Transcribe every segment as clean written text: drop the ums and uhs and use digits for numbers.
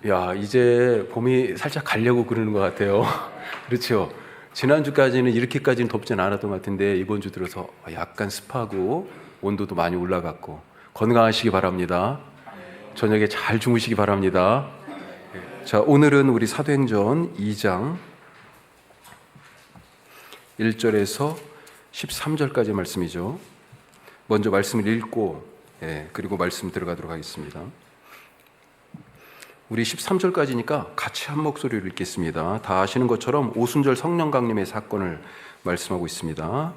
야, 이제 봄이 살짝 가려고 그러는 것 같아요. 그렇죠. 지난주까지는 이렇게까지는 덥진 않았던 것 같은데 이번 주 들어서 약간 습하고 온도도 많이 올라갔고 건강하시기 바랍니다. 저녁에 잘 주무시기 바랍니다. 자, 오늘은 우리 사도행전 2장 1절에서 13절까지 말씀이죠. 먼저 말씀을 읽고 그리고 말씀 들어가도록 하겠습니다. 우리 13절까지니까 같이 한 목소리로 읽겠습니다. 다 아시는 것처럼 오순절 성령 강림의 사건을 말씀하고 있습니다.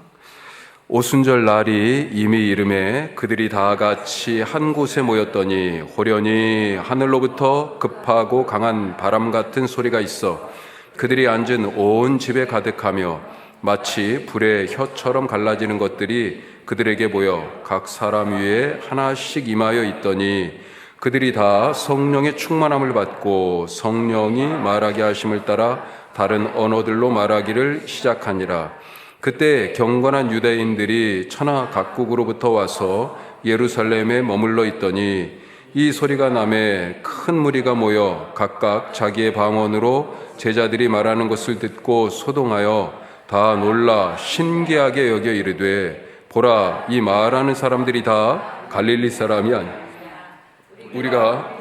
오순절 날이 이미 이름에 그들이 다 같이 한 곳에 모였더니 호련히 하늘로부터 급하고 강한 바람 같은 소리가 있어 그들이 앉은 온 집에 가득하며 마치 불의 혀처럼 갈라지는 것들이 그들에게 보여 각 사람 위에 하나씩 임하여 있더니 그들이 다 성령의 충만함을 받고 성령이 말하게 하심을 따라 다른 언어들로 말하기를 시작하니라. 그때 경건한 유대인들이 천하 각국으로부터 와서 예루살렘에 머물러 있더니 이 소리가 나매 큰 무리가 모여 각각 자기의 방언으로 제자들이 말하는 것을 듣고 소동하여 다 놀라 신기하게 여겨 이르되 보라, 이 말하는 사람들이 다 갈릴리 사람이 아니라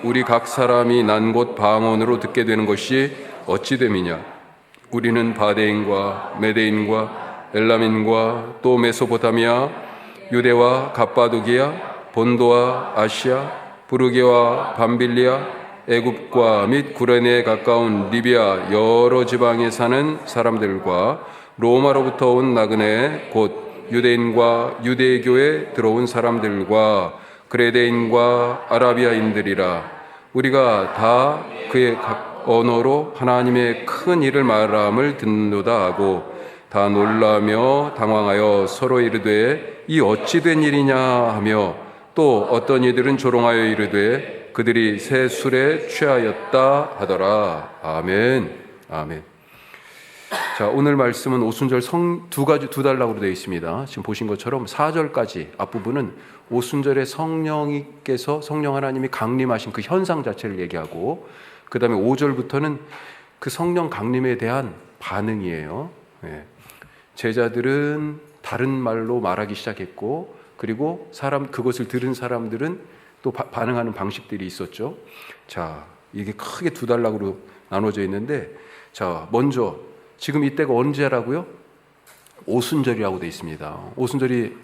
우리 각 사람이 난 곳 방언으로 듣게 되는 것이 어찌 됨이냐? 우리는 바데인과 메데인과 엘람인과 또 메소포타미아, 유대와 갑바도기아, 본도와 아시아, 부르게와 밤빌리아, 애굽과 및 구레네에 가까운 리비아 여러 지방에 사는 사람들과 로마로부터 온 나그네 곧 유대인과 유대교에 들어온 사람들과 그레데인과 아라비아인들이라. 우리가 다 그의 각 언어로 하나님의 큰 일을 말함을 듣는도다 하고 다 놀라며 당황하여 서로 이르되 이 어찌 된 일이냐 하며 또 어떤 이들은 조롱하여 이르되 그들이 새 술에 취하였다 하더라. 아멘. 아멘. 자, 오늘 말씀은 오순절 두 단락으로 되어 있습니다. 지금 보신 것처럼 4절까지 앞부분은 오순절에 성령께서 성령 하나님이 강림하신 그 현상 자체를 얘기하고 그 다음에 5절부터는 그 성령 강림에 대한 반응이에요. 제자들은 다른 말로 말하기 시작했고 그리고 그것을 들은 사람들은 또 반응하는 방식들이 있었죠. 자, 이게 크게 두 단락으로 나눠져 있는데 자, 먼저 지금 이때가 언제라고요? 오순절이라고 되어 있습니다. 오순절이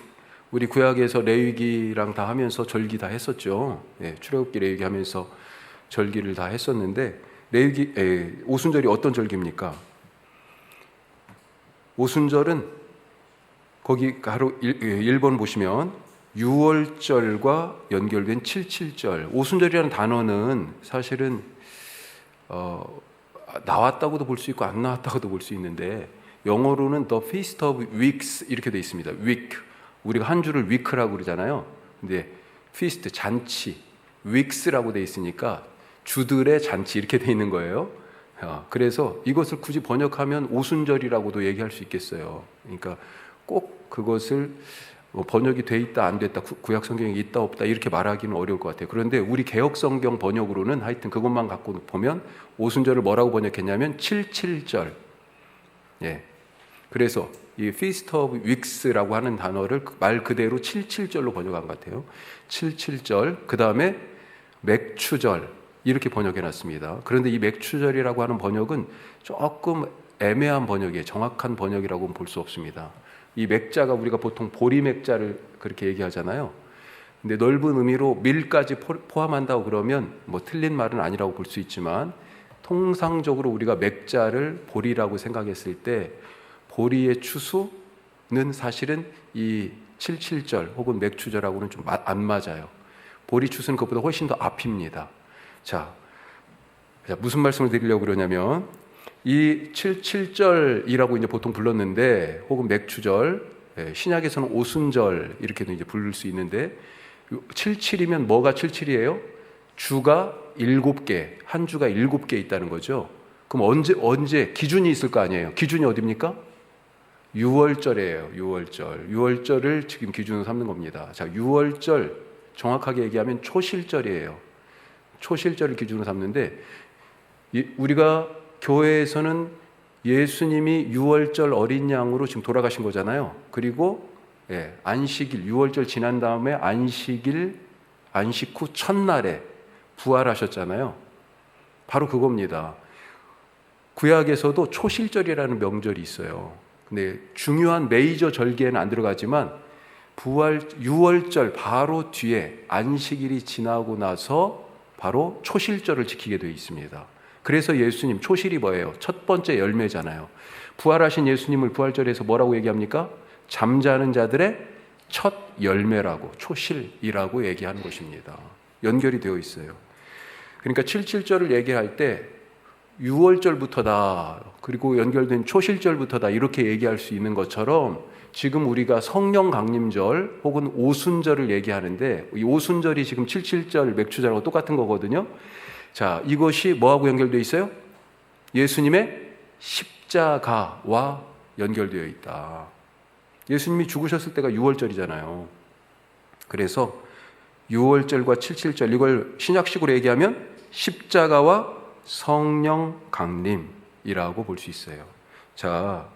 우리 구약에서 레위기랑 다 하면서 절기 다 했었죠. 출애굽기 레위기 하면서 절기를 다 했었는데 오순절이 어떤 절기입니까? 오순절은 거기 바로 1번 보시면 6월절과 연결된 77절. 오순절이라는 단어는 사실은 나왔다고도 볼 수 있고 안 나왔다고도 볼 수 있는데 영어로는 The Feast of Weeks 이렇게 되어 있습니다. Week. 우리가 한 주를 week라고 그러잖아요. 근데 feast 잔치, weeks라고 되어 있으니까 주들의 잔치 이렇게 되어 있는 거예요. 그래서 이것을 굳이 번역하면 오순절이라고도 얘기할 수 있겠어요. 그러니까 꼭 그것을 번역이 돼 있다 안 됐다 구약 성경에 있다 없다 이렇게 말하기는 어려울 것 같아요. 그런데 우리 개역 성경 번역으로는 하여튼 그것만 갖고 보면 오순절을 뭐라고 번역했냐면 77절. 그래서 이 Feast of Weeks라고 하는 단어를 말 그대로 77절로 번역한 것 같아요. 77절. 그 다음에 맥추절 이렇게 번역해놨습니다. 그런데 이 맥추절이라고 하는 번역은 조금 애매한 번역이에요. 정확한 번역이라고는 볼 수 없습니다. 이 맥자가 우리가 보통 보리맥자를 그렇게 얘기하잖아요. 근데 넓은 의미로 밀까지 포함한다고 그러면 뭐 틀린 말은 아니라고 볼 수 있지만 통상적으로 우리가 맥자를 보리라고 생각했을 때 보리의 추수는 사실은 이 77절 혹은 맥추절하고는 좀 안 맞아요. 보리 추수는 그것보다 훨씬 더 앞입니다. 자, 무슨 말씀을 드리려고 그러냐면 이 77절이라고 이제 보통 불렀는데 혹은 맥추절, 신약에서는 오순절 이렇게도 이제 부를 수 있는데 77이면 뭐가 77이에요? 주가 7개, 한 주가 7개 있다는 거죠. 그럼 언제 기준이 있을 거 아니에요? 기준이 어디입니까? 6월절이에요. 6월절을 지금 기준으로 삼는 겁니다. 자, 6월절 정확하게 얘기하면 초실절이에요. 초실절을 기준으로 삼는데 우리가 교회에서는 예수님이 유월절 어린 양으로 지금 돌아가신 거잖아요. 그리고 안식일, 유월절 지난 다음에 안식 후 첫날에 부활하셨잖아요. 바로 그겁니다. 구약에서도 초실절이라는 명절이 있어요. 근데 중요한 메이저 절기에는 안 들어가지만 유월절 바로 뒤에 안식일이 지나고 나서 바로 초실절을 지키게 되어 있습니다. 그래서 예수님 초실이 뭐예요? 첫 번째 열매잖아요. 부활하신 예수님을 부활절에서 뭐라고 얘기합니까? 잠자는 자들의 첫 열매라고, 초실이라고 얘기하는 것입니다. 연결이 되어 있어요. 그러니까 7.7절을 얘기할 때 6월절부터다, 그리고 연결된 초실절부터다, 이렇게 얘기할 수 있는 것처럼 지금 우리가 성령 강림절 혹은 오순절을 얘기하는데, 이 오순절이 지금 7.7절 맥추절하고 똑같은 거거든요. 자, 이것이 뭐하고 연결되어 있어요? 예수님의 십자가와 연결되어 있다. 예수님이 죽으셨을 때가 6월절이잖아요. 그래서 6월절과 7.7절, 이걸 신약식으로 얘기하면 십자가와 성령 강림이라고 볼 수 있어요. 자,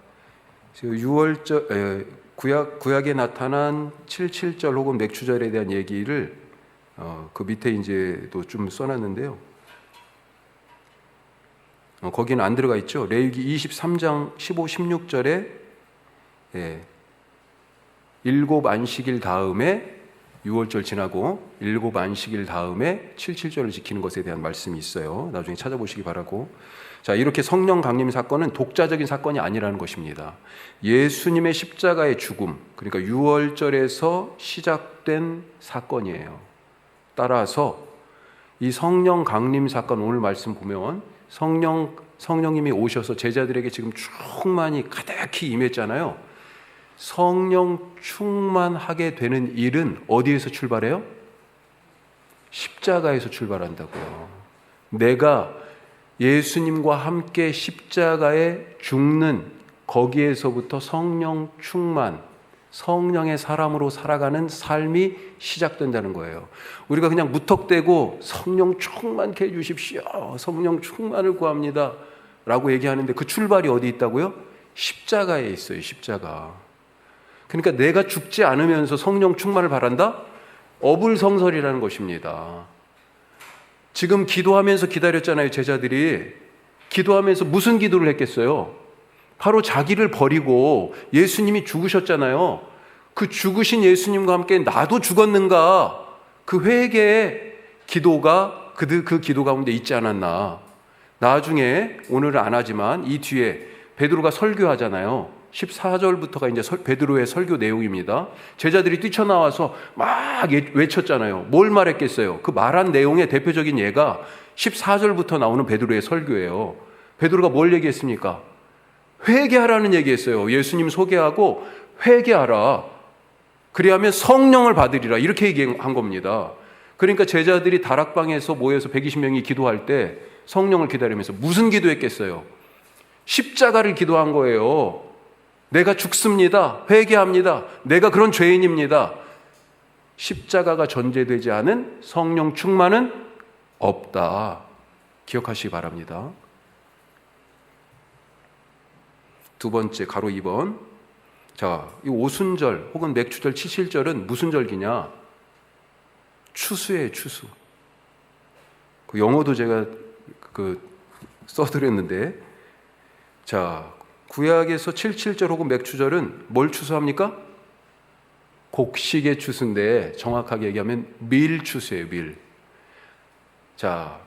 6월절, 구약에 나타난 7.7절 혹은 맥추절에 대한 얘기를 그 밑에 이제 또 좀 써놨는데요. 거기는 안 들어가 있죠. 레위기 23장 15, 16절에 7 안식일 다음에 6월절 지나고 7 안식일 다음에 7.7절을 지키는 것에 대한 말씀이 있어요. 나중에 찾아보시기 바라고. 자, 이렇게 성령 강림 사건은 독자적인 사건이 아니라는 것입니다. 예수님의 십자가의 죽음, 그러니까 6월절에서 시작된 사건이에요. 따라서 이 성령 강림 사건, 오늘 말씀 보면 성령님이 오셔서 제자들에게 지금 충만히 가득히 임했잖아요. 성령 충만하게 되는 일은 어디에서 출발해요? 십자가에서 출발한다고요. 내가 예수님과 함께 십자가에 죽는 거기에서부터 성령 충만, 성령의 사람으로 살아가는 삶이 시작된다는 거예요. 우리가 그냥 무턱대고 성령 충만케 해주십시오, 성령 충만을 구합니다 라고 얘기하는데 그 출발이 어디 있다고요? 십자가에 있어요. 십자가. 그러니까 내가 죽지 않으면서 성령 충만을 바란다? 어불성설이라는 것입니다. 지금 기도하면서 기다렸잖아요. 제자들이 기도하면서 무슨 기도를 했겠어요? 바로 자기를 버리고 예수님이 죽으셨잖아요. 그 죽으신 예수님과 함께 나도 죽었는가, 그 회개의 기도가 그 기도 가운데 있지 않았나. 나중에 오늘은 안 하지만 이 뒤에 베드로가 설교하잖아요. 14절부터가 이제 베드로의 설교 내용입니다. 제자들이 뛰쳐나와서 막 외쳤잖아요. 뭘 말했겠어요? 그 말한 내용의 대표적인 예가 14절부터 나오는 베드로의 설교예요. 베드로가 뭘 얘기했습니까? 회개하라는 얘기했어요. 예수님 소개하고 회개하라. 그리하면 성령을 받으리라. 이렇게 얘기한 겁니다. 그러니까 제자들이 다락방에서 모여서 120명이 기도할 때 성령을 기다리면서 무슨 기도했겠어요? 십자가를 기도한 거예요. 내가 죽습니다. 회개합니다. 내가 그런 죄인입니다. 십자가가 전제되지 않은 성령 충만은 없다. 기억하시기 바랍니다. 두 번째, 가로 2번. 자, 이 오순절 혹은 맥추절, 칠칠절은 무슨 절기냐? 추수예요, 추수. 그 영어도 제가 써드렸는데, 자, 구약에서 7.7절 혹은 맥추절은 뭘 추수합니까? 곡식의 추수인데 정확하게 얘기하면 밀추수예요, 밀. 자,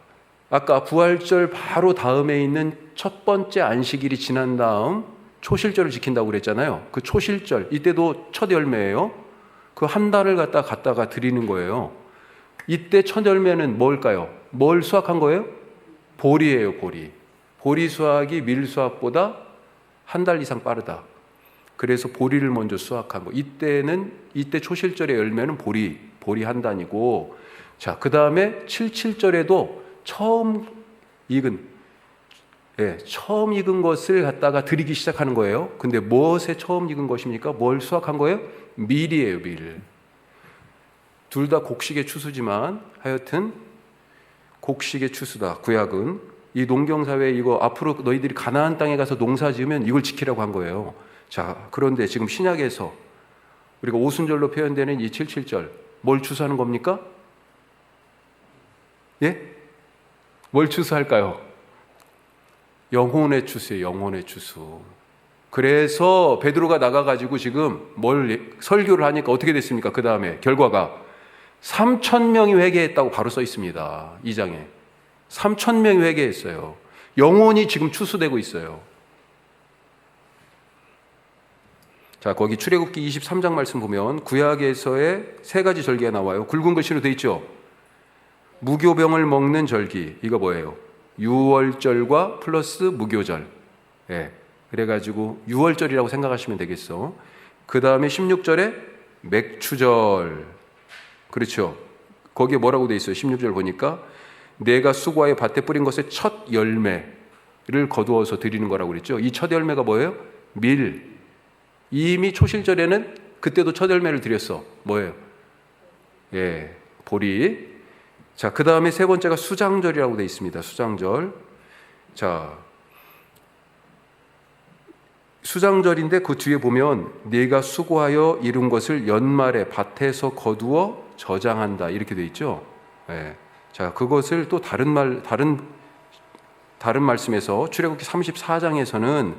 아까 부활절 바로 다음에 있는 첫 번째 안식일이 지난 다음 초실절을 지킨다고 그랬잖아요. 그 초실절, 이때도 첫 열매예요. 그 한 달을 갖다가 드리는 거예요. 이때 첫 열매는 뭘까요? 뭘 수확한 거예요? 보리예요, 보리. 보리 수확이 밀 수확보다 한 달 이상 빠르다. 그래서 보리를 먼저 수확한 거. 이때 초실절의 열매는 보리 한 단이고, 자, 그 다음에 7.7절에도 처음 익은 것을 갖다가 드리기 시작하는 거예요. 근데 무엇에 처음 익은 것입니까? 뭘 수확한 거예요? 밀이에요, 밀. 둘 다 곡식의 추수지만 하여튼 곡식의 추수다. 구약은 이 농경사회 이거 앞으로 너희들이 가나안 땅에 가서 농사 지으면 이걸 지키라고 한 거예요. 자, 그런데 지금 신약에서 우리가 오순절로 표현되는 이 77절 뭘 추수하는 겁니까? 예? 뭘 추수할까요? 영혼의 추수예요. 영혼의 추수. 그래서 베드로가 나가가지고 지금 설교를 하니까 어떻게 됐습니까? 그 다음에 결과가 3,000명이 회개했다고 바로 써 있습니다. 2장에 3,000명이 회개했어요. 영혼이 지금 추수되고 있어요. 자, 거기 출애굽기 23장 말씀 보면 구약에서의 세 가지 절기가 나와요. 굵은 글씨로 돼 있죠. 무교병을 먹는 절기, 이거 뭐예요? 유월절과 플러스 무교절. 예. 그래가지고 유월절이라고 생각하시면 되겠어. 그 다음에 16절에 맥추절. 그렇죠. 거기에 뭐라고 돼 있어요? 16절 보니까 내가 수고하여 밭에 뿌린 것의 첫 열매를 거두어서 드리는 거라고 그랬죠. 이 첫 열매가 뭐예요? 밀. 이미 초실절에는 그때도 첫 열매를 드렸어. 뭐예요? 예, 보리. 자, 그 다음에 세 번째가 수장절이라고 돼 있습니다. 수장절. 자, 수장절인데 그 뒤에 보면 내가 수고하여 이룬 것을 연말에 밭에서 거두어 저장한다 이렇게 돼 있죠. 예. 자, 그것을 또 다른 말씀에서 출애굽기 34장에서는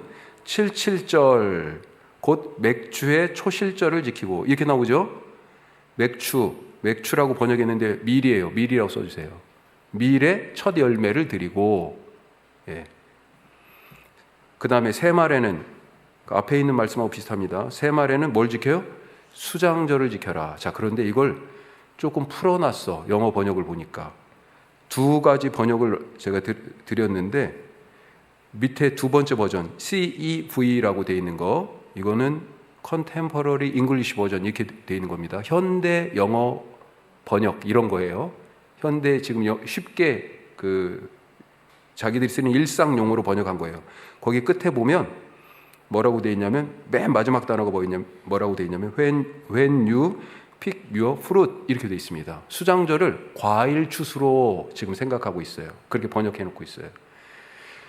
77절 곧 맥주의 초실절을 지키고 이렇게 나오죠. 맥주라고 번역했는데 밀이에요. 밀이라고 써주세요. 밀의 첫 열매를 드리고, 예. 그 다음에 새말에는 앞에 있는 말씀하고 비슷합니다. 새말에는 뭘 지켜요? 수장절을 지켜라. 자, 그런데 이걸 조금 풀어놨어. 영어 번역을 보니까 두 가지 번역을 제가 드렸는데 밑에 두 번째 버전 CEV라고 되어 있는 거, 이거는 Contemporary English 버전 이렇게 되어 있는 겁니다. 현대 영어 번역 이런 거예요. 현대 지금 쉽게 자기들이 쓰는 일상용어로 번역한 거예요. 거기 끝에 보면 뭐라고 되어 있냐면 맨 마지막 단어가 뭐라고 되어 있냐면 when you pick your fruit 이렇게 되어 있습니다. 수장절을 과일 추수로 지금 생각하고 있어요. 그렇게 번역해 놓고 있어요.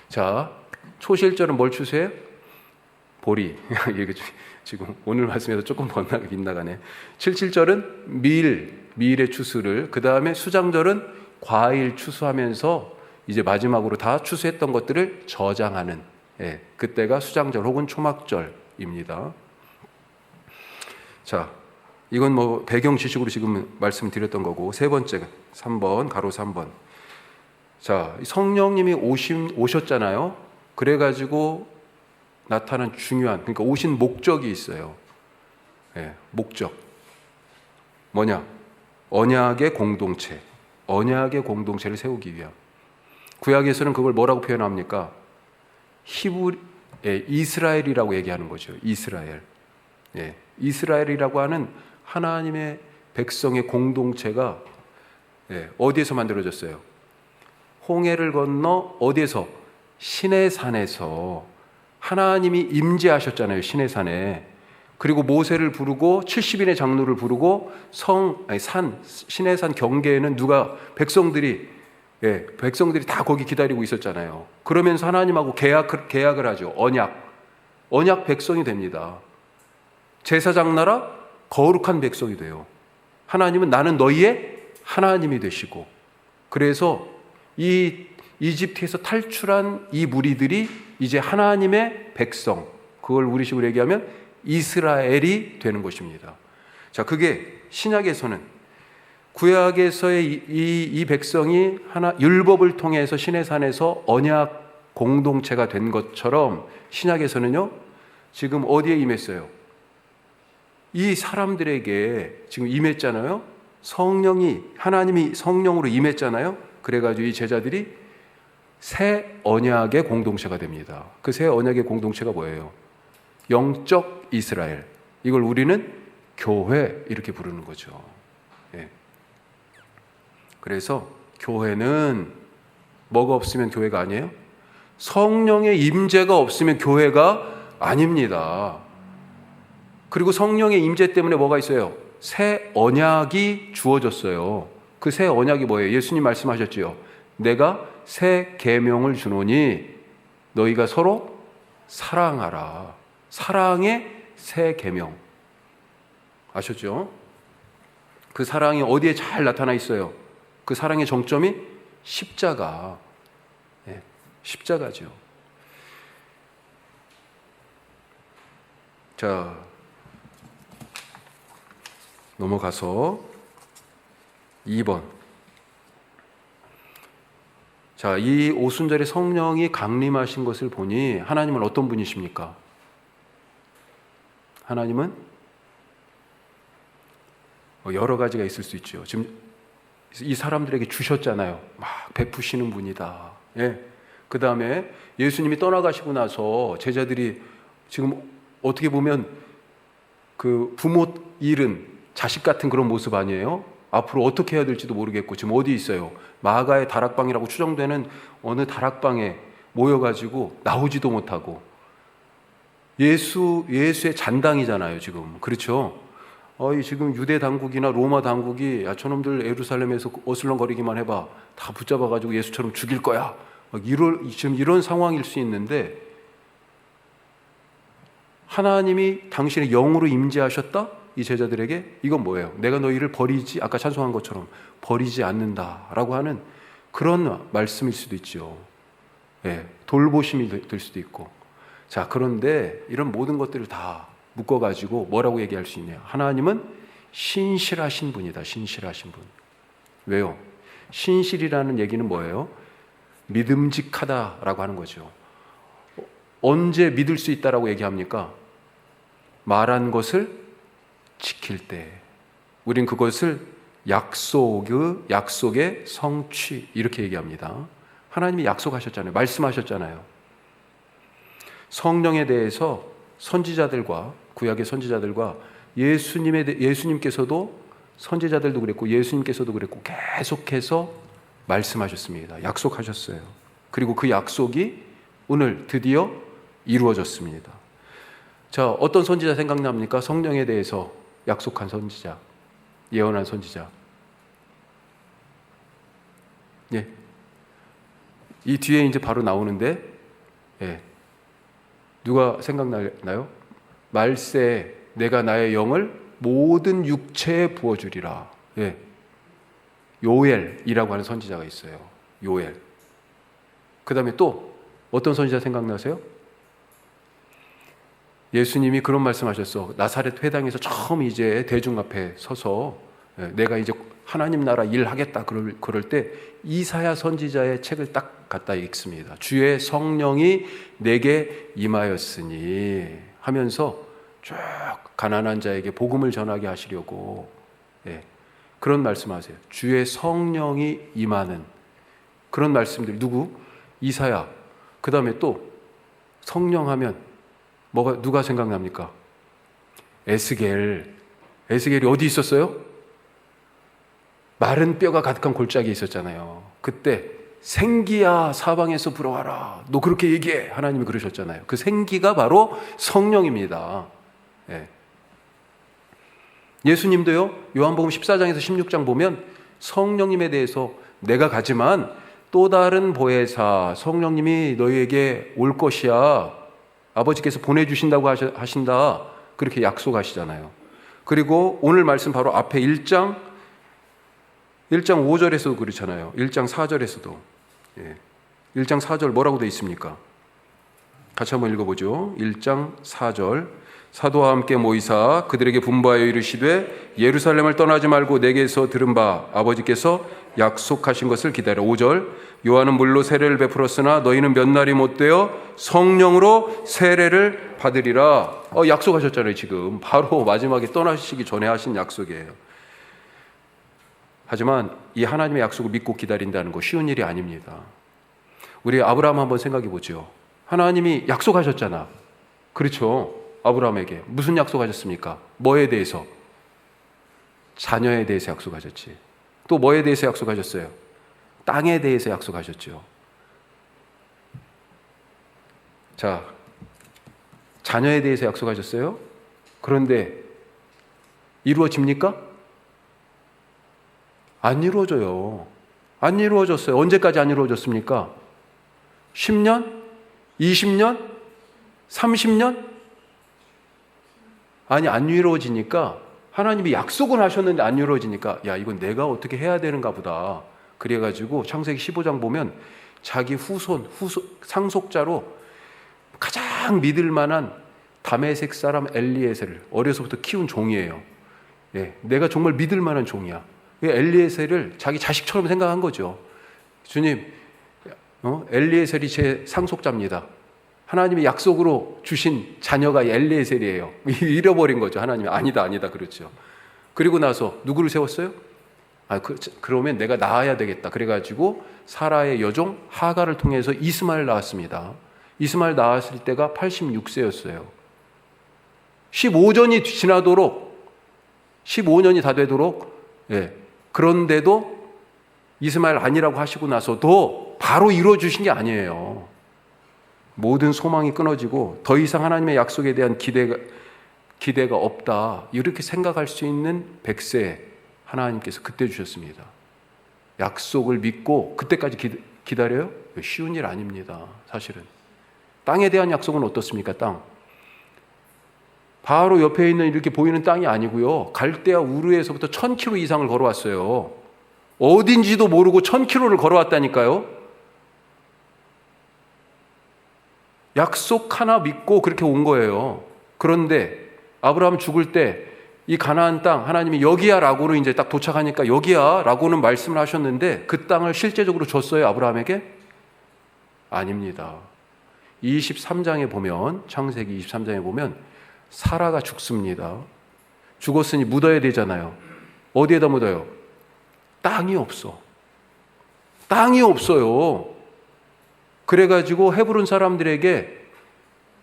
자, 초실절은 뭘 추수해요? 보리. 이게 지금 오늘 말씀에서 조금 빗나가네. 77절은 밀의 추수를, 그 다음에 수장절은 과일 추수하면서 이제 마지막으로 다 추수했던 것들을 저장하는, 예, 그때가 수장절 혹은 초막절입니다. 자, 이건 뭐 배경 지식으로 지금 말씀드렸던 거고, 세 번째 3번 가로 3번. 자, 성령님이 오셨잖아요. 그래가지고 나타난 중요한, 그러니까 오신 목적이 있어요. 예, 목적 뭐냐? 언약의 공동체, 언약의 공동체를 세우기 위함. 구약에서는 그걸 뭐라고 표현합니까? 이스라엘이라고 얘기하는 거죠. 이스라엘. 예, 이스라엘이라고 하는 하나님의 백성의 공동체가, 예, 어디에서 만들어졌어요? 홍해를 건너 어디에서? 시내산에서 하나님이 임재하셨잖아요. 시내산에. 그리고 모세를 부르고 70인의 장로를 부르고 시내산 경계에는 백성들이 다 거기 기다리고 있었잖아요. 그러면서 하나님하고 계약을 하죠. 언약 백성이 됩니다. 제사장 나라 거룩한 백성이 돼요. 하나님은 나는 너희의 하나님이 되시고, 그래서 이 이집트에서 탈출한 이 무리들이 이제 하나님의 백성, 그걸 우리식으로 얘기하면 이스라엘이 되는 것입니다. 자, 그게 신약에서는, 구약에서의 이 백성이 율법을 통해서 시내산에서 언약 공동체가 된 것처럼 신약에서는요, 지금 어디에 임했어요? 이 사람들에게 지금 임했잖아요. 하나님이 성령으로 임했잖아요. 그래가지고 이 제자들이 새 언약의 공동체가 됩니다. 그 새 언약의 공동체가 뭐예요? 영적 이스라엘. 이걸 우리는 교회 이렇게 부르는 거죠. 예. 그래서 교회는 뭐가 없으면 교회가 아니에요? 성령의 임재가 없으면 교회가 아닙니다. 그리고 성령의 임재 때문에 뭐가 있어요? 새 언약이 주어졌어요. 그 새 언약이 뭐예요? 예수님 말씀하셨지요. 내가 새 계명을 주노니 너희가 서로 사랑하라. 사랑의 새 계명. 아셨죠? 그 사랑이 어디에 잘 나타나 있어요? 그 사랑의 정점이 십자가. 네, 십자가죠. 자, 넘어가서 2번. 자, 이 오순절에 성령이 강림하신 것을 보니 하나님은 어떤 분이십니까? 하나님은 여러 가지가 있을 수 있죠. 지금 이 사람들에게 주셨잖아요. 막 베푸시는 분이다. 예. 그 다음에 예수님이 떠나가시고 나서 제자들이 지금 어떻게 보면 그 부모 잃은 자식 같은 그런 모습 아니에요? 앞으로 어떻게 해야 될지도 모르겠고 지금 어디 있어요? 마가의 다락방이라고 추정되는 어느 다락방에 모여가지고 나오지도 못하고 예수의 잔당이잖아요, 지금. 그렇죠? 지금 유대 당국이나 로마 당국이 야, 저놈들 예루살렘에서 어슬렁거리기만 해봐. 다 붙잡아가지고 예수처럼 죽일 거야. 지금 이런 상황일 수 있는데 하나님이 당신의 영으로 임재하셨다? 이 제자들에게 이건 뭐예요? 내가 너희를 버리지, 아까 찬송한 것처럼 버리지 않는다라고 하는 그런 말씀일 수도 있죠. 예, 돌보심이 될 수도 있고. 자, 그런데 이런 모든 것들을 다 묶어가지고 뭐라고 얘기할 수 있냐? 하나님은 신실하신 분이다. 신실하신 분. 왜요? 신실이라는 얘기는 뭐예요? 믿음직하다라고 하는 거죠. 언제 믿을 수 있다라고 얘기합니까? 말한 것을 지킬 때. 우린 그것을 약속의 성취 이렇게 얘기합니다. 하나님이 약속하셨잖아요. 말씀하셨잖아요. 성령에 대해서 선지자들과 구약의 선지자들과 예수님께서도 선지자들도 그랬고 예수님께서도 그랬고 계속해서 말씀하셨습니다. 약속하셨어요. 그리고 그 약속이 오늘 드디어 이루어졌습니다. 자, 어떤 선지자 생각납니까? 성령에 대해서 약속한 선지자, 예언한 선지자. 예. 이 뒤에 이제 바로 나오는데, 예. 누가 생각나요? 말세 내가 나의 영을 모든 육체에 부어주리라. 예. 요엘이라고 하는 선지자가 있어요. 요엘. 그 다음에 또 어떤 선지자 생각나세요? 예수님이 그런 말씀하셨어. 나사렛 회당에서 처음 이제 대중 앞에 서서 내가 이제 하나님 나라 일하겠다 그럴 때 이사야 선지자의 책을 딱 갖다 읽습니다. 주의 성령이 내게 임하였으니 하면서 쭉 가난한 자에게 복음을 전하게 하시려고 그런 말씀하세요. 주의 성령이 임하는 그런 말씀들. 누구? 이사야. 그 다음에 또 성령하면 누가 생각납니까? 에스겔이 어디 있었어요? 마른 뼈가 가득한 골짜기에 있었잖아요. 그때 생기야 사방에서 불어와라. 너 그렇게 얘기해. 하나님이 그러셨잖아요. 그 생기가 바로 성령입니다. 예. 예수님도요. 요한복음 14장에서 16장 보면 성령님에 대해서 내가 가지만 또 다른 보혜사 성령님이 너희에게 올 것이야. 아버지께서 보내주신다고 하신다. 그렇게 약속하시잖아요. 그리고 오늘 말씀 바로 앞에 1장 5절에서도 그렇잖아요. 1장 4절에서도. 1장 4절 뭐라고 되어 있습니까? 같이 한번 읽어보죠. 1장 4절. 사도와 함께 모이사 그들에게 분부하여 이르시되 예루살렘을 떠나지 말고 내게서 들은 바 아버지께서 약속하신 것을 기다려. 5절. 요한은 물로 세례를 베풀었으나 너희는 몇 날이 못되어 성령으로 세례를 받으리라. 약속하셨잖아요. 지금 바로 마지막에 떠나시기 전에 하신 약속이에요. 하지만 이 하나님의 약속을 믿고 기다린다는 거 쉬운 일이 아닙니다. 우리 아브라함 한번 생각해 보죠. 하나님이 약속하셨잖아. 그렇죠. 아브라함에게 무슨 약속하셨습니까? 뭐에 대해서? 자녀에 대해서 약속하셨지. 또 뭐에 대해서 약속하셨어요? 땅에 대해서 약속하셨죠. 자, 자녀에 대해서 약속하셨어요. 그런데 이루어집니까? 안 이루어져요. 안 이루어졌어요. 언제까지 안 이루어졌습니까? 10년? 20년? 30년? 아니, 안 이루어지니까 하나님이 약속은 하셨는데 안 이루어지니까 야, 이건 내가 어떻게 해야 되는가 보다. 그래가지고 창세기 15장 보면 자기 후손, 상속자로 가장 믿을 만한 다메섹 사람 엘리에셀을 어려서부터 키운 종이에요. 예, 내가 정말 믿을 만한 종이야. 엘리에셀을 자기 자식처럼 생각한 거죠. 주님, 엘리에셀이 제 상속자입니다. 하나님이 약속으로 주신 자녀가 엘리에셀이에요. 잃어버린 거죠. 하나님이 아니다 그렇죠. 그리고 나서 누구를 세웠어요? 그러면 내가 낳아야 되겠다. 그래가지고 사라의 여종 하가를 통해서 이스마엘 낳았습니다. 이스마엘 낳았을 때가 86세였어요. 15년이 다 되도록, 예. 그런데도 이스마엘 아니라고 하시고 나서도 바로 이루어주신 게 아니에요. 모든 소망이 끊어지고 더 이상 하나님의 약속에 대한 기대가 없다. 이렇게 생각할 수 있는 100세 하나님께서 그때 주셨습니다. 약속을 믿고 그때까지 기다려요? 쉬운 일 아닙니다. 사실은. 땅에 대한 약속은 어떻습니까? 땅. 바로 옆에 있는 이렇게 보이는 땅이 아니고요. 갈대아 우르에서부터 1000km 이상을 걸어왔어요. 어딘지도 모르고 1000km를 걸어왔다니까요. 약속 하나 믿고 그렇게 온 거예요. 그런데 아브라함 죽을 때 이 가나안 땅 하나님이 여기야 라고로 이제 딱 도착하니까 여기야 라고는 말씀을 하셨는데 그 땅을 실제적으로 줬어요, 아브라함에게? 아닙니다. 23장에 보면, 창세기 23장에 보면 사라가 죽습니다. 죽었으니 묻어야 되잖아요. 어디에다 묻어요? 땅이 없어. 땅이 없어요. 그래가지고 헤브론 사람들에게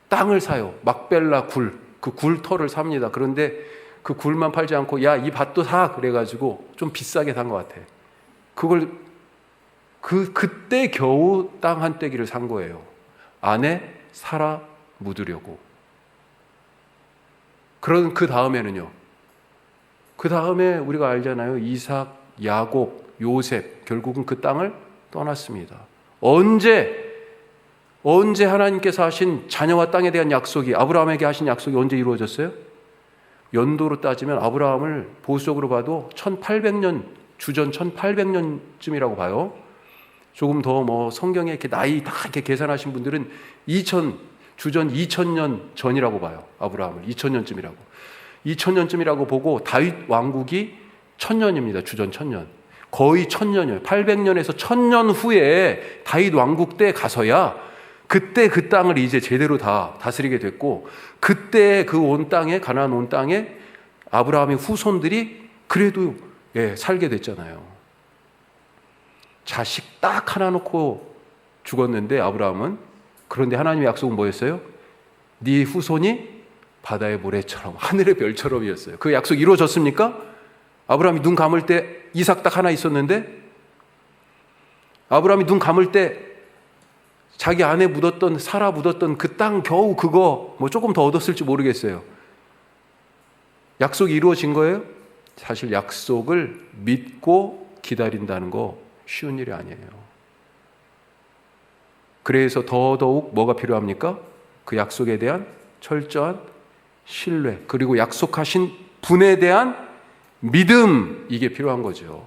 땅을 사요. 막벨라 굴, 그 굴터를 삽니다. 그런데 그 굴만 팔지 않고 야, 이 밭도 사. 그래가지고 좀 비싸게 산 것 같아. 그걸 그때 겨우 땅 한 떼기를 산 거예요. 안에 사라 묻으려고. 그런 그 다음에는요. 그 다음에 우리가 알잖아요. 이삭, 야곱, 요셉 결국은 그 땅을 떠났습니다. 언제 하나님께서 하신 자녀와 땅에 대한 약속이, 아브라함에게 하신 약속이 언제 이루어졌어요? 연도로 따지면 아브라함을 보수적으로 봐도 1800년, 주전 1800년쯤이라고 봐요. 조금 더 성경에 이렇게 나이 다 이렇게 계산하신 분들은 주전 2000년 전이라고 봐요. 아브라함을 2000년쯤이라고. 2000년쯤이라고 보고 다윗 왕국이 1000년입니다. 주전 1000년. 거의 1000년이에요. 800년에서 1000년 후에 다윗 왕국 때 가서야 그때 그 땅을 이제 제대로 다 다스리게 됐고, 그때 그 온 땅에, 가나안 온 땅에 아브라함의 후손들이 그래도 살게 됐잖아요. 자식 딱 하나 놓고 죽었는데 아브라함은, 그런데 하나님의 약속은 뭐였어요? 네 후손이 바다의 모래처럼 하늘의 별처럼이었어요. 그 약속 이루어졌습니까? 아브라함이 눈 감을 때 이삭 딱 하나 있었는데, 아브라함이 눈 감을 때 자기 안에 묻었던, 사라 묻었던 그 땅 겨우 그거 조금 더 얻었을지 모르겠어요. 약속이 이루어진 거예요? 사실 약속을 믿고 기다린다는 거 쉬운 일이 아니에요. 그래서 더더욱 뭐가 필요합니까? 그 약속에 대한 철저한 신뢰, 그리고 약속하신 분에 대한 믿음, 이게 필요한 거죠.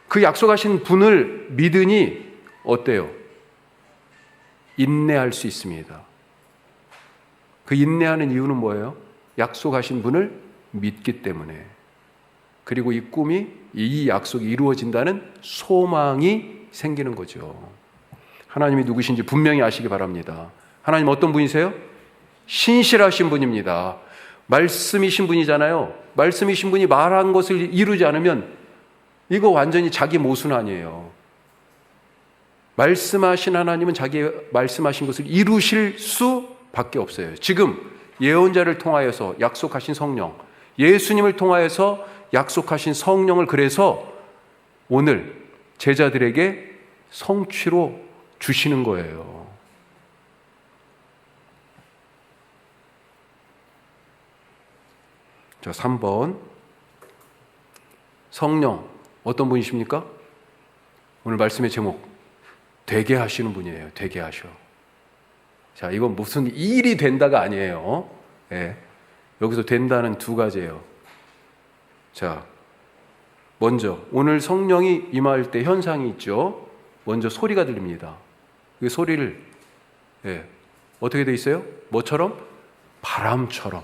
그 약속하신 분을 믿으니 어때요? 인내할 수 있습니다. 그 인내하는 이유는 뭐예요? 약속하신 분을 믿기 때문에. 그리고 이 꿈이, 이 약속이 이루어진다는 소망이 생기는 거죠. 하나님이 누구신지 분명히 아시기 바랍니다. 하나님 어떤 분이세요? 신실하신 분입니다. 말씀이신 분이잖아요. 말씀이신 분이 말한 것을 이루지 않으면 이거 완전히 자기 모순 아니에요. 말씀하신 하나님은 자기 말씀하신 것을 이루실 수밖에 없어요. 지금 예언자를 통하여서 약속하신 성령, 예수님을 통하여서 약속하신 성령을 그래서 오늘 제자들에게 성취로 주시는 거예요. 자, 3번. 성령 어떤 분이십니까? 오늘 말씀의 제목, 되게 하시는 분이에요. 되게 하셔. 자, 이건 무슨 일이 된다가 아니에요. 예. 여기서 된다는 두 가지예요. 자, 먼저 오늘 성령이 임할 때 현상이 있죠. 먼저 소리가 들립니다. 그 소리를 어떻게 돼 있어요? 뭐처럼? 바람처럼.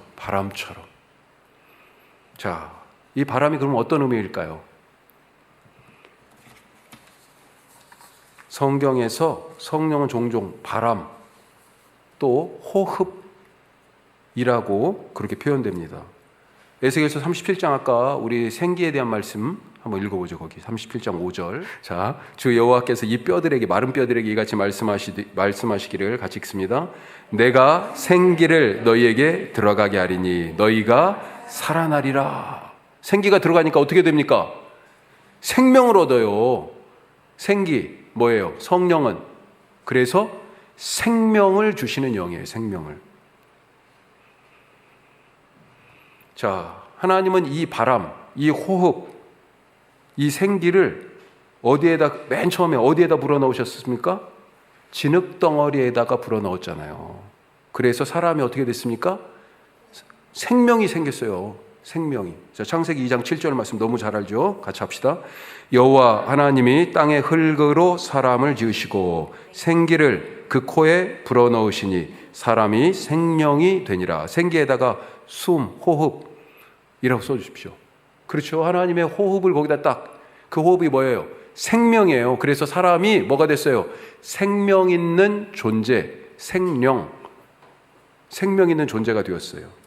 자, 이 바람이 그럼 어떤 의미일까요? 성경에서 성령은 종종 바람 또 호흡이라고 그렇게 표현됩니다. 에스겔서 37장 아까 우리 생기에 대한 말씀 한번 읽어보죠. 거기 37장 5절. 자, 주 여호와께서 이 뼈들에게, 마른 뼈들에게 이같이 말씀하시기를 같이 읽습니다. 내가 생기를 너희에게 들어가게 하리니 너희가 살아나리라. 생기가 들어가니까 어떻게 됩니까? 생명을 얻어요. 생기 뭐예요? 성령은 그래서 생명을 주시는 영이에요. 생명을. 자, 하나님은 이 바람, 이 호흡, 이 생기를 맨 처음에 어디에다 불어넣으셨습니까? 진흙덩어리에다가 불어넣었잖아요. 그래서 사람이 어떻게 됐습니까? 생명이 생겼어요. 생명이. 자, 창세기 2장 7절 말씀 너무 잘 알죠? 같이 합시다. 여호와 하나님이 땅의 흙으로 사람을 지으시고 생기를 그 코에 불어넣으시니 사람이 생명이 되니라. 생기에다가 숨, 호흡이라고 써주십시오. 그렇죠. 하나님의 호흡을 거기다 딱, 그 호흡이 뭐예요? 생명이에요. 그래서 사람이 뭐가 됐어요? 생명 있는 존재, 생명 있는 존재가 되었어요.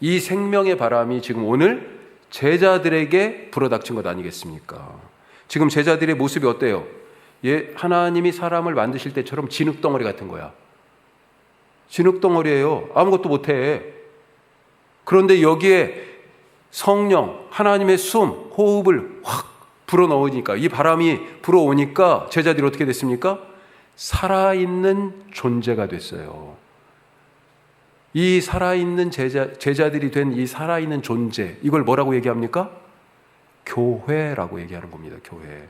이 생명의 바람이 지금 오늘 제자들에게 불어닥친 것 아니겠습니까? 지금 제자들의 모습이 어때요? 하나님이 사람을 만드실 때처럼 진흙덩어리 같은 거야. 진흙덩어리예요. 아무것도 못해. 그런데 여기에 성령, 하나님의 숨, 호흡을 확 불어넣으니까, 이 바람이 불어오니까 제자들이 어떻게 됐습니까? 살아있는 존재가 됐어요. 이 살아있는 제자들이 된 이 살아있는 존재, 이걸 뭐라고 얘기합니까? 교회라고 얘기하는 겁니다. 교회.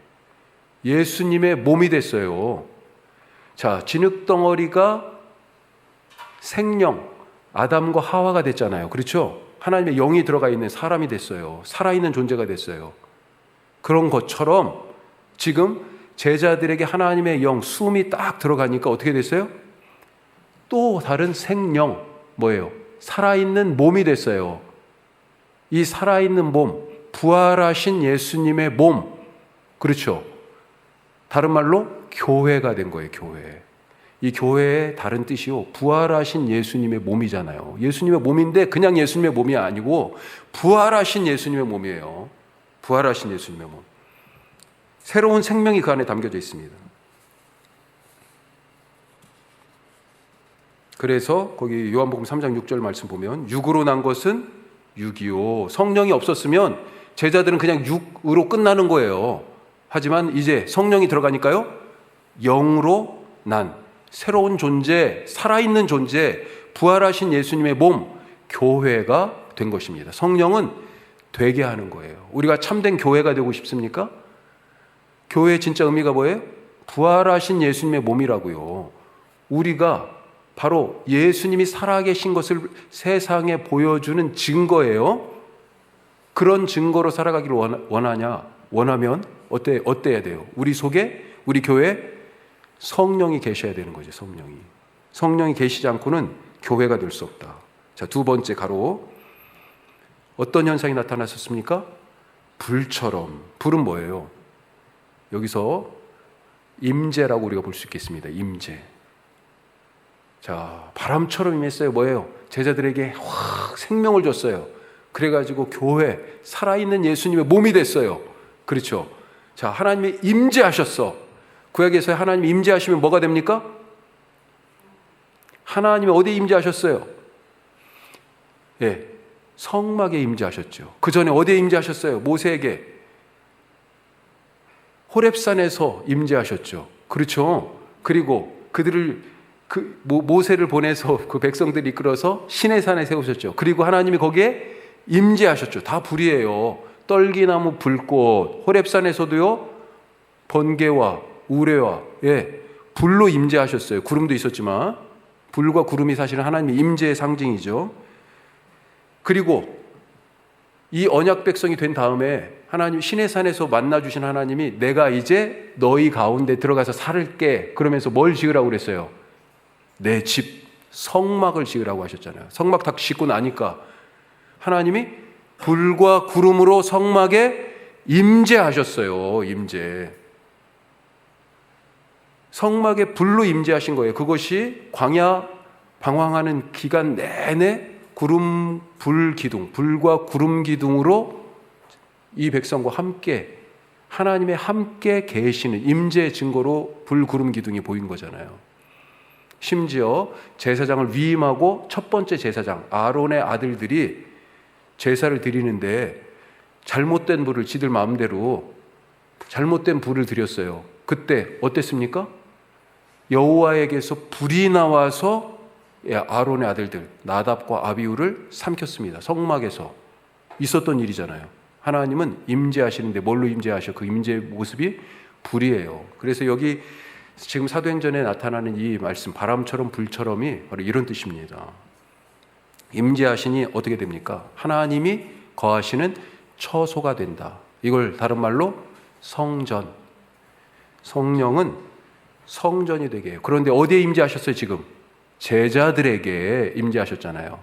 예수님의 몸이 됐어요. 자, 진흙덩어리가 생명, 아담과 하와가 됐잖아요. 그렇죠? 하나님의 영이 들어가 있는 사람이 됐어요. 살아있는 존재가 됐어요. 그런 것처럼 지금 제자들에게 하나님의 영, 숨이 딱 들어가니까 어떻게 됐어요? 또 다른 생명, 뭐예요? 살아있는 몸이 됐어요. 이 살아있는 몸, 부활하신 예수님의 몸, 그렇죠? 다른 말로 교회가 된 거예요. 교회. 이 교회의 다른 뜻이요, 부활하신 예수님의 몸이잖아요. 예수님의 몸인데 그냥 예수님의 몸이 아니고 부활하신 예수님의 몸이에요. 부활하신 예수님의 몸. 새로운 생명이 그 안에 담겨져 있습니다. 그래서 거기 요한복음 3장 6절 말씀 보면 육으로 난 것은 육이요. 성령이 없었으면 제자들은 그냥 육으로 끝나는 거예요. 하지만 이제 성령이 들어가니까요, 영으로 난 새로운 존재, 살아있는 존재, 부활하신 예수님의 몸, 교회가 된 것입니다. 성령은 되게 하는 거예요. 우리가 참된 교회가 되고 싶습니까? 교회의 진짜 의미가 뭐예요? 부활하신 예수님의 몸이라고요. 우리가 바로 예수님이 살아계신 것을 세상에 보여주는 증거예요. 그런 증거로 살아가기를 원하면 어때야 돼요? 우리 속에, 우리 교회에 성령이 계셔야 되는 거죠. 성령이 계시지 않고는 교회가 될 수 없다. 자, 두 번째 가로. 어떤 현상이 나타났었습니까? 불처럼. 불은 뭐예요? 여기서 임재라고 우리가 볼 수 있겠습니다. 임재. 자, 바람처럼 임했어요. 뭐예요? 제자들에게 확 생명을 줬어요. 그래가지고 교회, 살아있는 예수님의 몸이 됐어요. 그렇죠? 자, 하나님이 임재하셨어. 구약에서 하나님이 임재하시면 뭐가 됩니까? 하나님이 어디에 임재하셨어요? 예, 성막에 임재하셨죠. 그 전에 어디에 임재하셨어요? 모세에게. 호렙산에서 임재하셨죠. 그렇죠? 그리고 모세를 보내서 그 백성들을 이끌어서 시내산에 세우셨죠. 그리고 하나님이 거기에 임재하셨죠. 다 불이에요. 떨기나무 불꽃, 호렙산에서도요, 번개와 우레와 불로 임재하셨어요. 구름도 있었지만 불과 구름이 사실은 하나님의 임재의 상징이죠. 그리고 이 언약 백성이 된 다음에 하나님 시내산에서 만나주신 하나님이 내가 이제 너희 가운데 들어가서 살을게 그러면서 뭘 지으라고 그랬어요? 내 집 성막을 지으라고 하셨잖아요. 성막 다 짓고 나니까 하나님이 불과 구름으로 성막에 임재하셨어요. 임재. 성막에 불로 임재하신 거예요. 그것이 광야 방황하는 기간 내내 구름 불 기둥, 불과 구름 기둥으로 이 백성과 함께 하나님의 함께 계시는 임재의 증거로 불 구름 기둥이 보인 거잖아요. 심지어 제사장을 위임하고 첫 번째 제사장 아론의 아들들이 제사를 드리는데 잘못된 불을 지들 마음대로 잘못된 불을 드렸어요. 그때 어땠습니까? 여호와에게서 불이 나와서 아론의 아들들 나답과 아비후를 삼켰습니다. 성막에서 있었던 일이잖아요. 하나님은 임재하시는데 뭘로 임재하셔? 그 임재의 모습이 불이에요. 그래서 여기 지금 사도행전에 나타나는 이 말씀 바람처럼 불처럼이 바로 이런 뜻입니다. 임재하시니 어떻게 됩니까? 하나님이 거하시는 처소가 된다. 이걸 다른 말로 성전. 성령은 성전이 되게 해요. 그런데 어디에 임재하셨어요 지금? 제자들에게 임재하셨잖아요.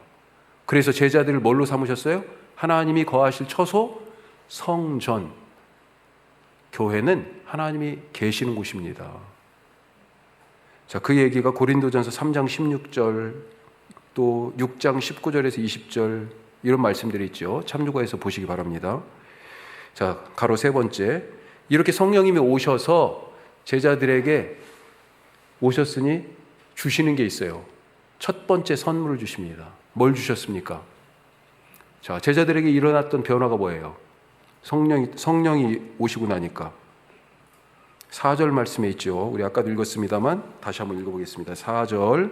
그래서 제자들을 뭘로 삼으셨어요? 하나님이 거하실 처소 성전. 교회는 하나님이 계시는 곳입니다. 자, 그 얘기가 고린도전서 3장 16절 또 6장 19절에서 20절 이런 말씀들이 있죠. 참조가에서 보시기 바랍니다. 자, 가로 세 번째. 이렇게 성령님이 오셔서 제자들에게 오셨으니 주시는 게 있어요. 첫 번째 선물을 주십니다. 뭘 주셨습니까? 자, 제자들에게 일어났던 변화가 뭐예요? 성령이 오시고 나니까 4절 말씀에 있죠. 우리 아까도 읽었습니다만 다시 한번 읽어보겠습니다. 4절.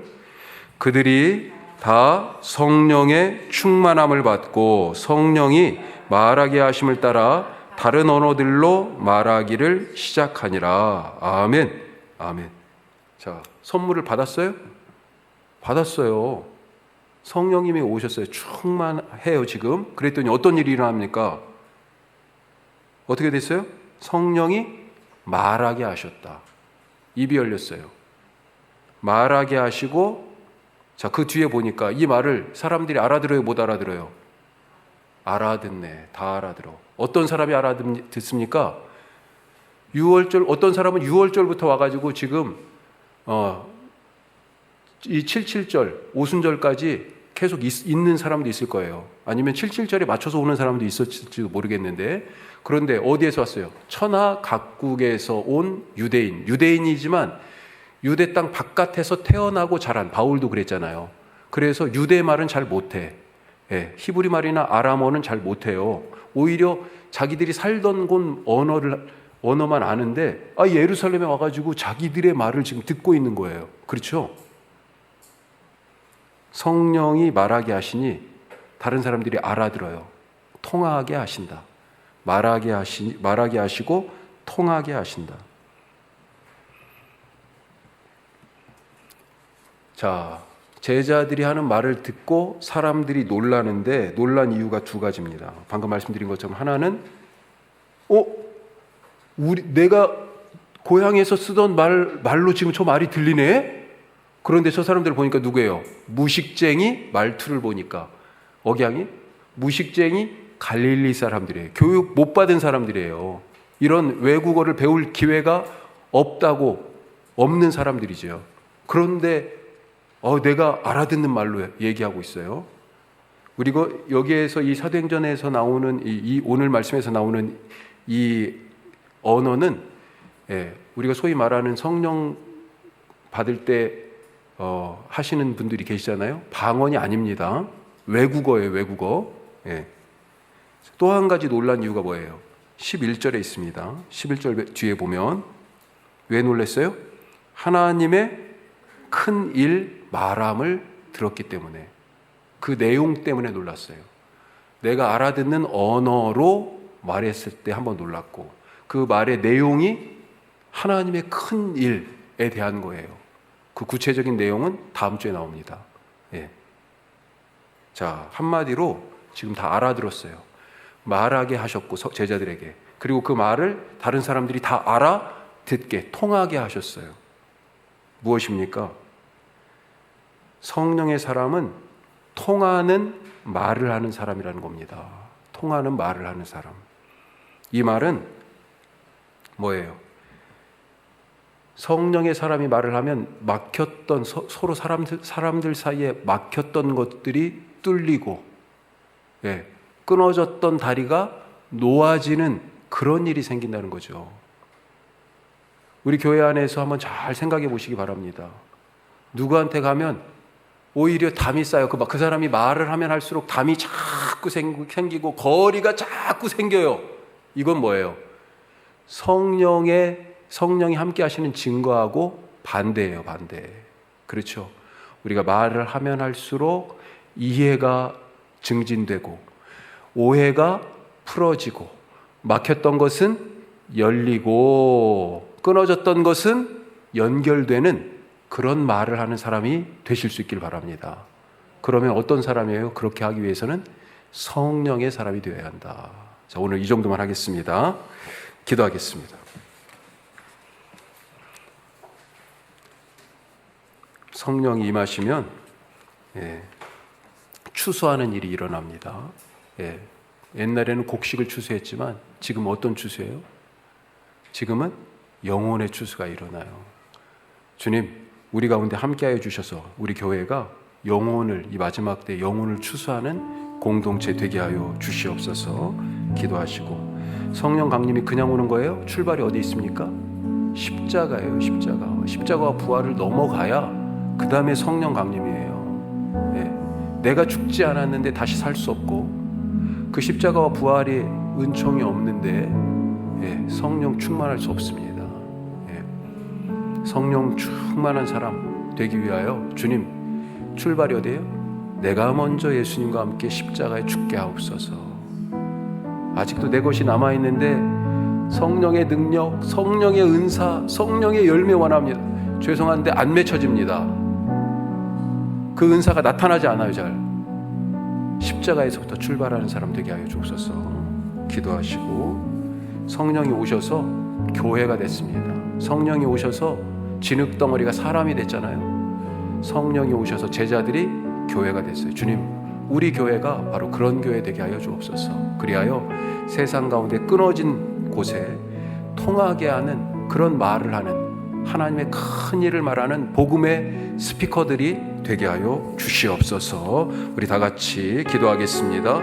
그들이 다 성령의 충만함을 받고 성령이 말하게 하심을 따라 다른 언어들로 말하기를 시작하니라. 아멘. 아멘. 자, 선물을 받았어요? 받았어요. 성령님이 오셨어요. 충만해요 지금. 그랬더니 어떤 일이 일어납니까? 어떻게 됐어요? 성령이 말하게 하셨다. 입이 열렸어요. 말하게 하시고 자, 그 뒤에 보니까 이 말을 사람들이 알아들어요? 못 알아들어요? 알아듣네. 다 알아들어. 어떤 사람이 알아듣습니까? 어떤 사람은 6월절부터 와가지고 지금 이 77절, 오순절까지 계속 있는 사람도 있을 거예요. 아니면 77절에 맞춰서 오는 사람도 있었을지도 모르겠는데 그런데 어디에서 왔어요? 천하 각국에서 온 유대인이지만 유대 땅 바깥에서 태어나고 자란 바울도 그랬잖아요. 그래서 유대 말은 잘 못해. 히브리 말이나 아람어는 잘 못해요. 오히려 자기들이 살던 곳 언어만 아는데 예루살렘에 와가지고 자기들의 말을 지금 듣고 있는 거예요. 그렇죠? 성령이 말하게 하시니 다른 사람들이 알아들어요. 통하게 하신다. 말하게 하시고 통하게 하신다. 자, 제자들이 하는 말을 듣고 사람들이 놀라는데 놀란 이유가 두 가지입니다. 방금 말씀드린 것처럼 하나는 내가 고향에서 쓰던 말로 지금 저 말이 들리네? 그런데 저 사람들 보니까 누구예요? 무식쟁이 말투를 보니까 억양이 무식쟁이 갈릴리 사람들이에요. 교육 못 받은 사람들이에요. 이런 외국어를 배울 기회가 없는 사람들이죠. 그런데 내가 알아듣는 말로 얘기하고 있어요. 그리고 여기에서 이 사도행전에서 나오는 이 오늘 말씀에서 나오는 이 언어는 우리가 소위 말하는 성령 받을 때 하시는 분들이 계시잖아요. 방언이 아닙니다. 외국어예요. 외국어. 또 한 가지 놀란 이유가 뭐예요? 11절에 있습니다. 11절 뒤에 보면 왜 놀랐어요? 하나님의 큰 일 말함을 들었기 때문에 그 내용 때문에 놀랐어요. 내가 알아듣는 언어로 말했을 때 한번 놀랐고 그 말의 내용이 하나님의 큰 일에 대한 거예요. 그 구체적인 내용은 다음 주에 나옵니다. 예. 자, 한마디로 지금 다 알아들었어요. 말하게 하셨고 제자들에게, 그리고 그 말을 다른 사람들이 다 알아듣게 통하게 하셨어요. 무엇입니까? 성령의 사람은 통하는 말을 하는 사람이라는 겁니다. 통하는 말을 하는 사람. 이 말은 뭐예요? 성령의 사람이 말을 하면 막혔던, 서로 사람들 사이에 막혔던 것들이 뚫리고, 예, 끊어졌던 다리가 놓아지는 그런 일이 생긴다는 거죠. 우리 교회 안에서 한번 잘 생각해 보시기 바랍니다. 누구한테 가면 오히려 담이 쌓여. 그 사람이 말을 하면 할수록 담이 자꾸 생기고 거리가 자꾸 생겨요. 이건 뭐예요? 성령이 함께 하시는 증거하고 반대예요, 반대. 그렇죠. 우리가 말을 하면 할수록 이해가 증진되고 오해가 풀어지고 막혔던 것은 열리고 끊어졌던 것은 연결되는 그런 말을 하는 사람이 되실 수 있길 바랍니다. 그러면 어떤 사람이에요? 그렇게 하기 위해서는 성령의 사람이 되어야 한다. 자, 오늘 이 정도만 하겠습니다. 기도하겠습니다. 성령이 임하시면 추수하는 일이 일어납니다. 옛날에는 곡식을 추수했지만 지금 어떤 추수예요? 지금은 영혼의 추수가 일어나요. 주님, 우리 가운데 함께하여 주셔서 우리 교회가 영혼을, 이 마지막 때 영혼을 추수하는 공동체 되게 하여 주시옵소서. 기도하시고, 성령 강림이 그냥 오는 거예요? 출발이 어디 있습니까? 십자가예요. 십자가와 부활을 넘어가야 그 다음에 성령 강림이에요. 내가 죽지 않았는데 다시 살 수 없고, 그 십자가와 부활이 은총이 없는데 성령 충만할 수 없습니다. 성령 충만한 사람 되기 위하여 주님, 출발이 어디예요? 내가 먼저 예수님과 함께 십자가에 죽게 하옵소서. 아직도 내 것이 남아있는데 성령의 능력, 성령의 은사, 성령의 열매 원합니다. 죄송한데 안 맺혀집니다. 그 은사가 나타나지 않아요. 잘. 십자가에서부터 출발하는 사람 되게 하여 주옵소서. 기도하시고, 성령이 오셔서 교회가 됐습니다. 성령이 오셔서 진흙덩어리가 사람이 됐잖아요. 성령이 오셔서 제자들이 교회가 됐어요. 주님, 우리 교회가 바로 그런 교회 되게 하여 주옵소서. 그리하여 세상 가운데 끊어진 곳에 통하게 하는 그런 말을 하는, 하나님의 큰 일을 말하는 복음의 스피커들이 되게 하여 주시옵소서. 우리 다 같이 기도하겠습니다.